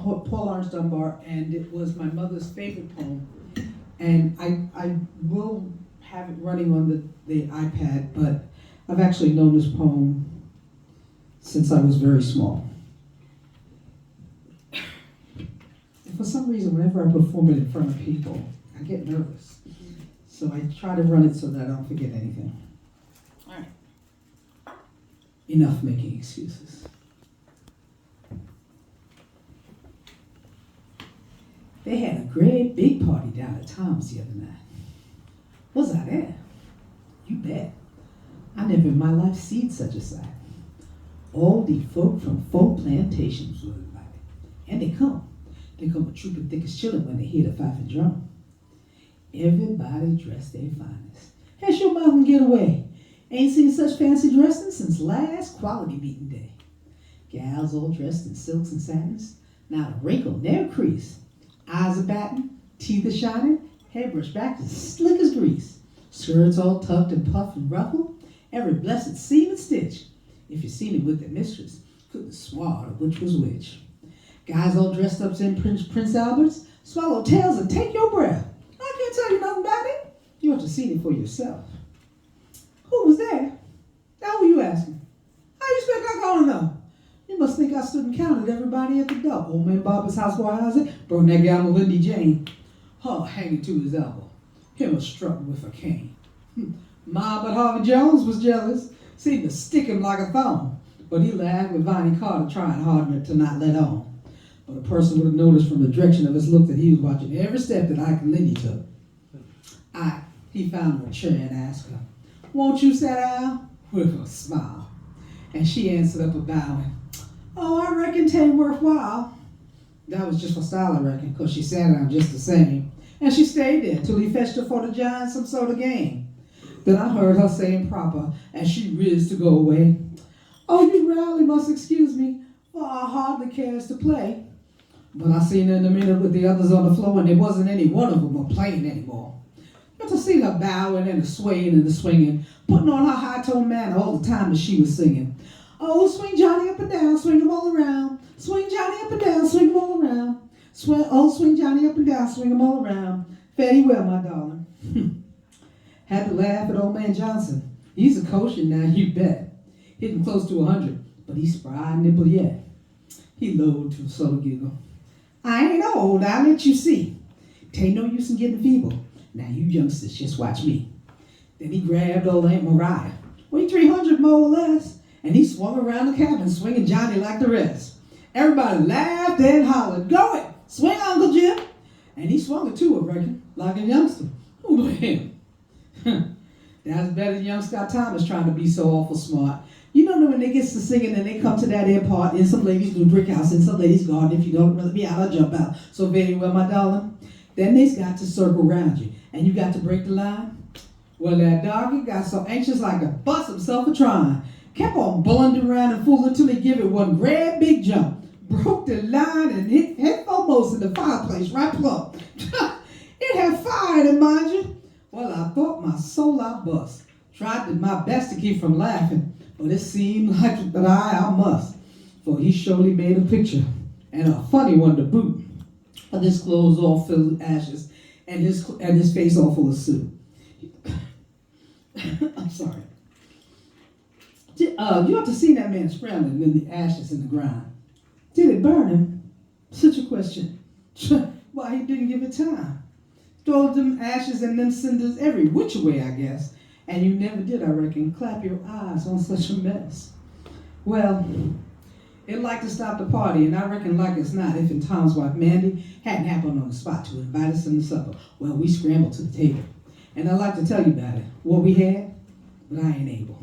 Paul Laurence Dunbar, and it was my mother's favorite poem. And I will have it running on the iPad, but I've actually known this poem since I was very small. And for some reason, whenever I perform it in front of people, I get nervous. So I try to run it so that I don't forget anything. All right. Enough making excuses. They had a great big party down at Tom's the other night. Was I there? You bet. I never in my life seen such a sight. All the folk from 4 plantations were invited. And they come a trooping thick as chillin' when they hear the fife and drum. Everybody dressed their finest. Hush your mouth and get away. Ain't seen such fancy dressing since last quality meeting day. Gals all dressed in silks and satins, not a wrinkle, never crease. Eyes a battin', teeth a shining, hair brushed back as slick as grease. Skirts all tucked and puffed and ruffled, every blessed seam and stitch. If you seen it with their mistress, couldn't swallow which was which. Guys all dressed up in Prince Alberts, swallow tails and take your breath. I can't tell you nothing about it. You ought to see it for yourself. Who was there? Now who you asking? How you expect I gonna know? You must think I stood and counted everybody at the door. Old man Bob's house where Isaac, brought that gal Lindy Jane. Her hanging to his elbow. Him a strutting with a cane. Ma, but Harvey Jones was jealous. Seemed to stick him like a thumb. But he laughed with Viney Carter trying hard to not let on. But a person would have noticed from the direction of his look that he was watching every step that Ike and Lindy took. He found her a chair and asked her, "Won't you sit down?" With a smile. And she answered up a bowing, "Oh, I reckon 'tain't worthwhile." That was just for style, I reckon, because she sat down just the same. And she stayed there till he fetched her for the giant some sort of game. Then I heard her saying proper, as she riz to go away, "Oh, you really must excuse me, for I hardly cares to play." But I seen her in a minute with the others on the floor, and there wasn't any one of them were playing anymore. But to see her bowing and the swaying and the swinging, putting on her high-tone manner all the time as she was singing. "Oh, swing Johnny up and down, swing him all around. Swing Johnny up and down, swing him all around. Swing Johnny up and down, swing him all around. Fare thee well, my darling." Had to laugh at old man Johnson. He's a kosher now, you bet. Hitting close to 100, but he's spry and nimble yet. He lowered to a sort of giggle. "I ain't old, I'll let you see. 'Tain't no use in getting feeble. Now you youngsters just watch me." Then he grabbed old Aunt Mariah. We 300 more or less. And he swung around the cabin, swinging Johnny like the rest. Everybody laughed and hollered, "Go it! Swing, Uncle Jim!" And he swung it too, I reckon, like a youngster. Who but him? That's better than young Scott Thomas trying to be so awful smart. You don't know when they get to singing and they come to that air part, and some ladies do brick house, and some ladies garden. If you don't let me out, I'll jump out. So very well, my darling. Then they's got to circle around you, and you got to break the line. Well, that doggy got so anxious like to bust himself a trying. Kept on blundering around and fooling until he give it one great big jump. Broke the line and hit head foremost in the fireplace right plump. It had fire in it, mind you. Well, I thought my soul I bust. Tried my best to keep from laughing, but it seemed like that I must. For he surely made a picture, and a funny one to boot. Of his clothes all filled with ashes, and his face all full of soot. I'm sorry. You ought to see that man scrambling in the ashes in the ground. Did it burn him? Such a question. Why, he didn't give it time. Throw them ashes and them cinders every which way, I guess. And you never did, I reckon, clap your eyes on such a mess. Well, it'd like to stop the party, and I reckon like it's not if and Tom's wife, Mandy, hadn't happened on the spot to invite us in the supper. Well, we scrambled to the table. And I'd like to tell you about it, what we had, but I ain't able.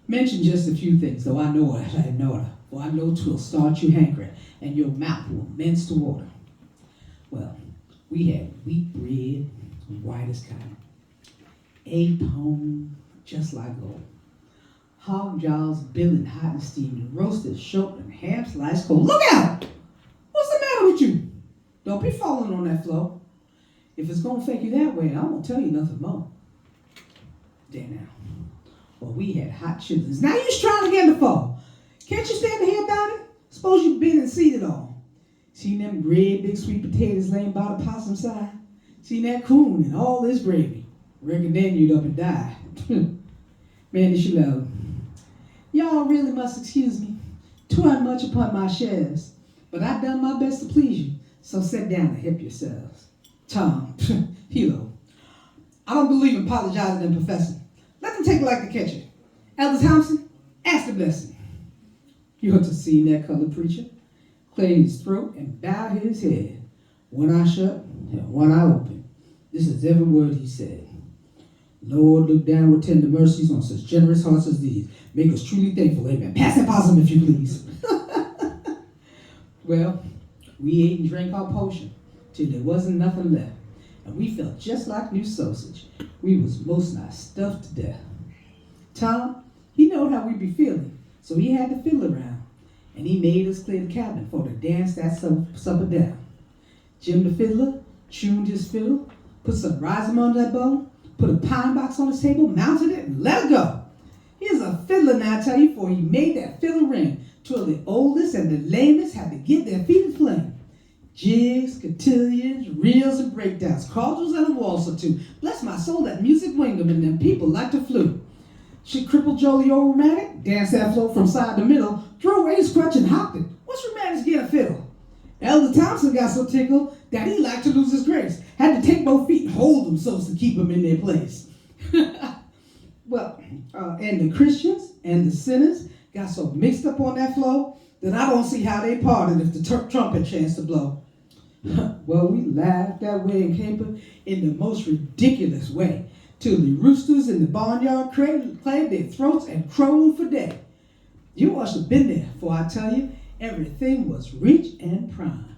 Mention just a few things, though I know it, I know it. For I know 'twill start you hankering, and your mouth will mince to water. Well, we had wheat bread, white as cotton, egg pone, just like gold, hog jaws billing hot and steaming, roasted short and ham sliced cold. Look out! What's the matter with you? Don't be falling on that floor. If it's gonna fake you that way, I won't tell you nothing more. There now. Well, we had hot chitlins. Now you're trying to get in the fall. Can't you stand to hear about it? Suppose you've been and seen it all. Seen them great big sweet potatoes laying by the possum side. Seen that coon and all this gravy. Reckon then you'd up and die. Man, is you love. Y'all really must excuse me. Twine much upon my shelves, but I've done my best to please you, so sit down and help yourselves. Tom, Hilo, I don't believe in apologizing and professing. Let them take it like the catcher. Elder Thompson, ask the blessing. You ought to see that colored preacher clear his throat and bow his head. One eye shut and one eye open. This is every word he said. Lord, look down with tender mercies on such generous hearts as these. Make us truly thankful, amen. Pass that possum if you please. Well, we ate and drank our potion till there wasn't nothing left. And we felt just like new sausage. We was most nigh stuffed to death. Tom, he knowed how we be feeling, so he had the fiddle around. And he made us clear the cabinet for to dance that supper down. Jim the fiddler tuned his fiddle, put some rhizome on that bow, put a pine box on his table, mounted it, and let it go. Here's a fiddler now, I tell you, for he made that fiddle ring till the oldest and the lamest had to get their feet aflame. Jigs, cotillions, reels, and breakdowns, cordials, and a waltz or two. Bless my soul, that music winged them, and them people like the flute. She crippled Joe the old rheumatic, danced that flow from side to middle, threw away his crutch and hopped it. What's rheumatic's get a fiddle? Elder Thompson got so tickled that he liked to lose his grace. Had to take both feet and hold them so as to keep them in their place. Well, and the Christians and the sinners got so mixed up on that flow that I don't see how they parted if the trumpet chanced to blow. Well, we laughed that way and capered in the most ridiculous way till the roosters in the barnyard cleared their throats and crowed for day. You must have been there, for I tell you, everything was rich and prime.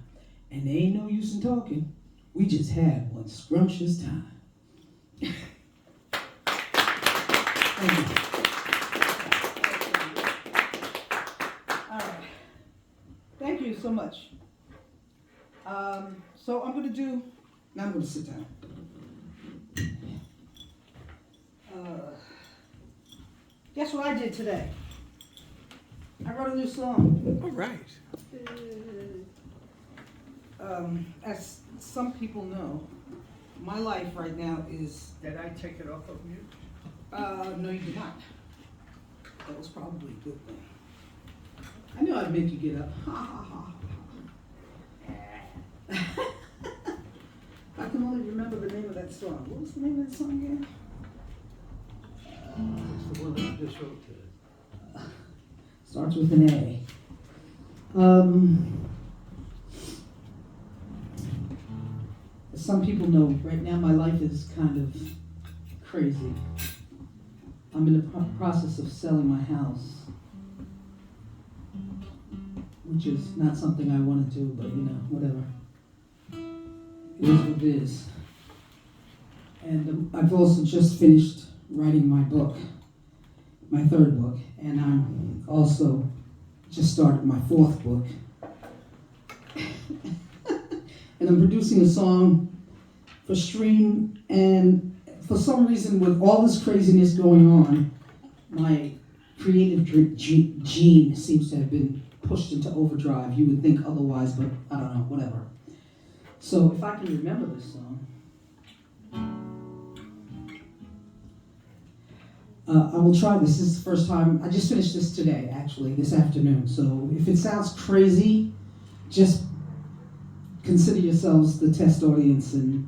And there ain't no use in talking. We just had one scrumptious time. Thank you. All right. Thank you so much. So I'm going to sit down. Guess what I did today? I wrote a new song. All right. As some people know, my life right now is... Did I take it off of mute? No, you did not. That was probably a good thing. I knew I'd make you get up. Ha ha ha. I can only remember the name of that song. What was the name of that song again? It's the one that I just wrote today. Starts with an A. As some people know, right now my life is kind of crazy. I'm in the process of selling my house, which is not something I want to do, but whatever. It is what it is. And I've also just finished writing my book, my third book, and I'm also just started my fourth book. And I'm producing a song for stream, and for some reason, with all this craziness going on, my creative gene seems to have been pushed into overdrive. You would think otherwise, but I don't know, whatever. So if I can remember this song, I will try this. This is the first time. I just finished this today, actually, this afternoon. So if it sounds crazy, just consider yourselves the test audience, and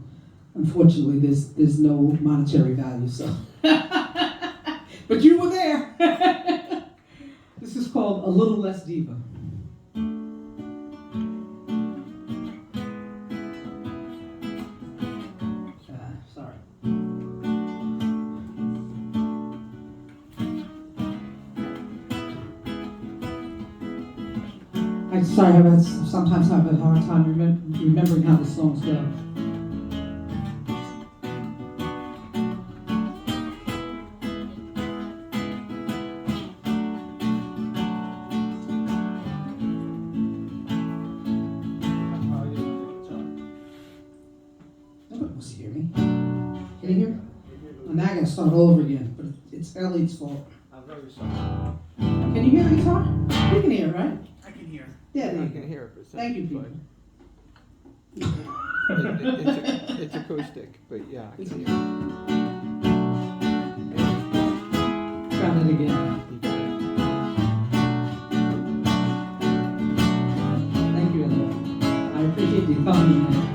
unfortunately, there's no monetary value. So, but you were there. This is called A Little Less Diva. Sorry. Sometimes I have a hard time remembering how the songs go. Nobody wants to hear me. Can you hear me? Well, now I gotta start all over again, but it's Ellie's fault. I'm very sorry. Can you hear the guitar? You can hear it, right? I can hear. Yeah, You're there not you gonna go. hear it, but Thank you, people. it's acoustic, but yeah, I can hear it. Try that again. You got it. Thank you, Ella. I appreciate the accompaniment.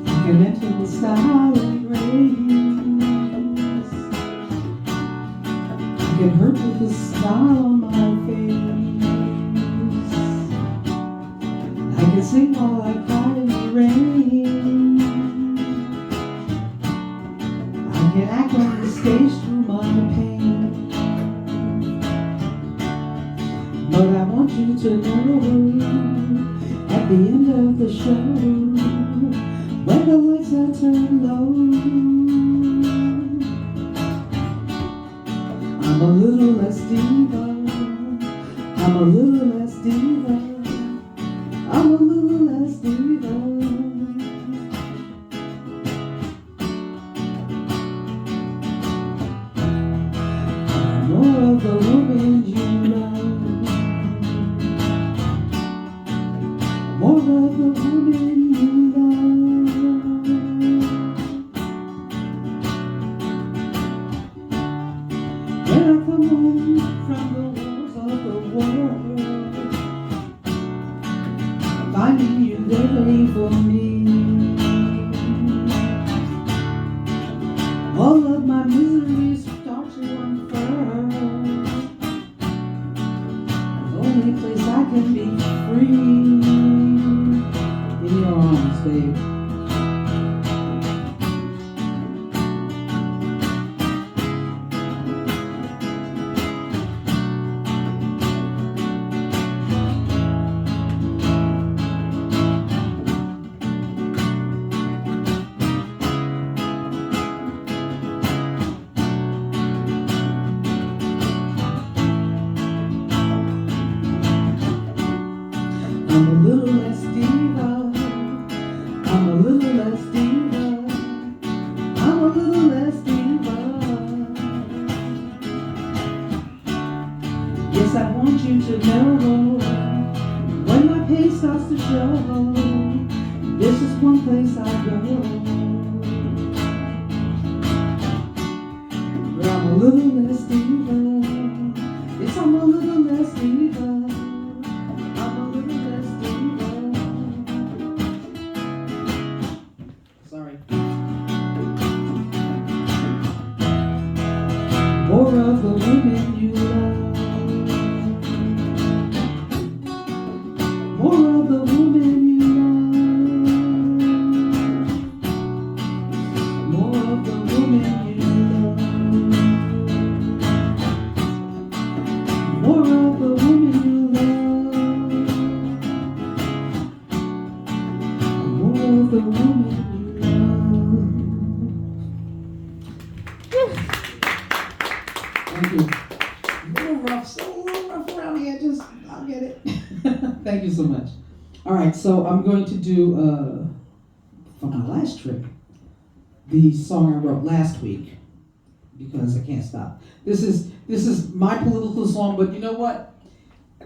I can enter the silent rays. I get hurt with a smile on my face. I can sing while I cry in the rain. I can act on the stage through my pain. But I want you to know, at the end of the show, when the lights are turned low, I'm a little less diva. I'm a little less diva. I'm a little less diva. I'm more of the woman you love. More of the woman you love. When I come home from the wars of the world, finding you there waiting for me. All of my miseries start to unfurl. The only place I can be free, in your arms, babe. I'm a little less diva. I'm a little less diva. I'm a little less diva. Yes, I want you to know, when my pain starts to show, this is one place I go, where I'm a little less diva. Yes, I'm a little less diva. Sorry. More of the women you love. More of the women you love. More of the women you love. More of the women you love. More of the women you love. Thank you. A little rough, so a little rough around the edges. I'll get it. Thank you so much. All right, so I'm going to do, for my last trick, the song I wrote last week, because I can't stop. This is my political song, but you know what?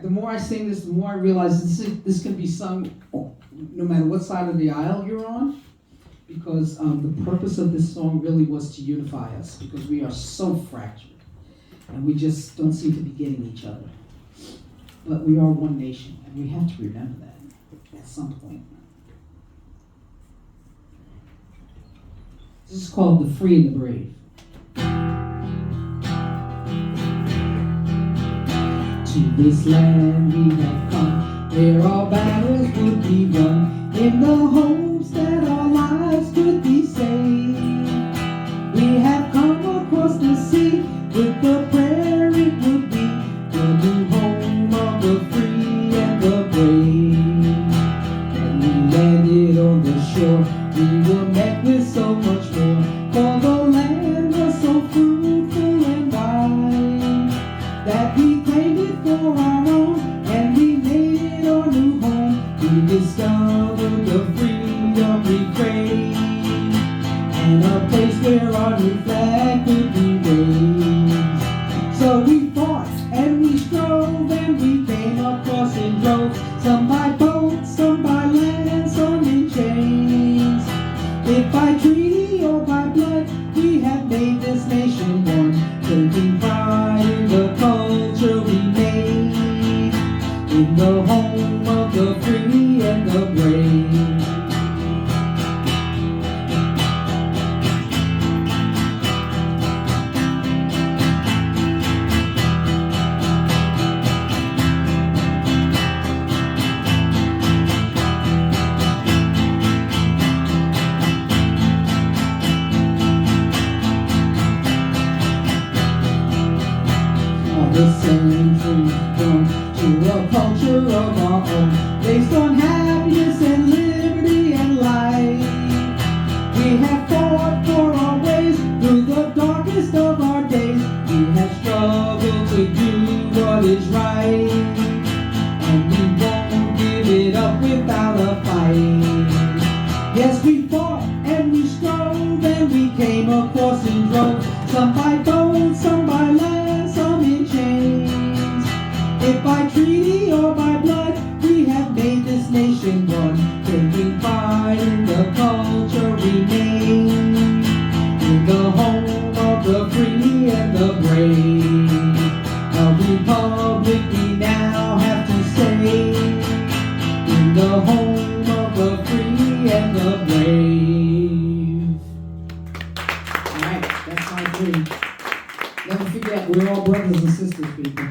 The more I sing this, the more I realize this can be sung no matter what side of the aisle you're on, because the purpose of this song really was to unify us, because we are so fractured. And we just don't seem to be getting each other. But we are one nation, and we have to remember that at some point. This is called The Free and the Brave. To this land we have come, where all battles would be won, in the hopes that our lives could be saved. We have come across the sea with the prayer it would be the new home of the free and the brave. When we landed on the shore, we were met with so much more, for the land was so fruitful and wide, that we claimed it for our own, and we made it our new home. We discovered the free brave, and a place where our new flag could be raised. So we fought and we strove and we came across in droves, some by boat, some by land, some in chains. If by treaty or by blood, we have made this nation one, taking pride in the culture we made, in the home of the free and the brave. The centuries come to a culture of our own, based on happiness and liberty and life. We have fought for our ways through the darkest of our days. We have struggled to do what is right, and we won't give it up without a fight. Yes, we fought and we strove and we came across in droves, some by boat, some by land, some in chains. If by treaty or by blood, we have made this nation one, taking pride in the culture we made, in the home of the free and the brave. A republic we now have to say, in the home of the free and the brave. All right, that's my dream. Never forget, we're all brothers and sisters, people.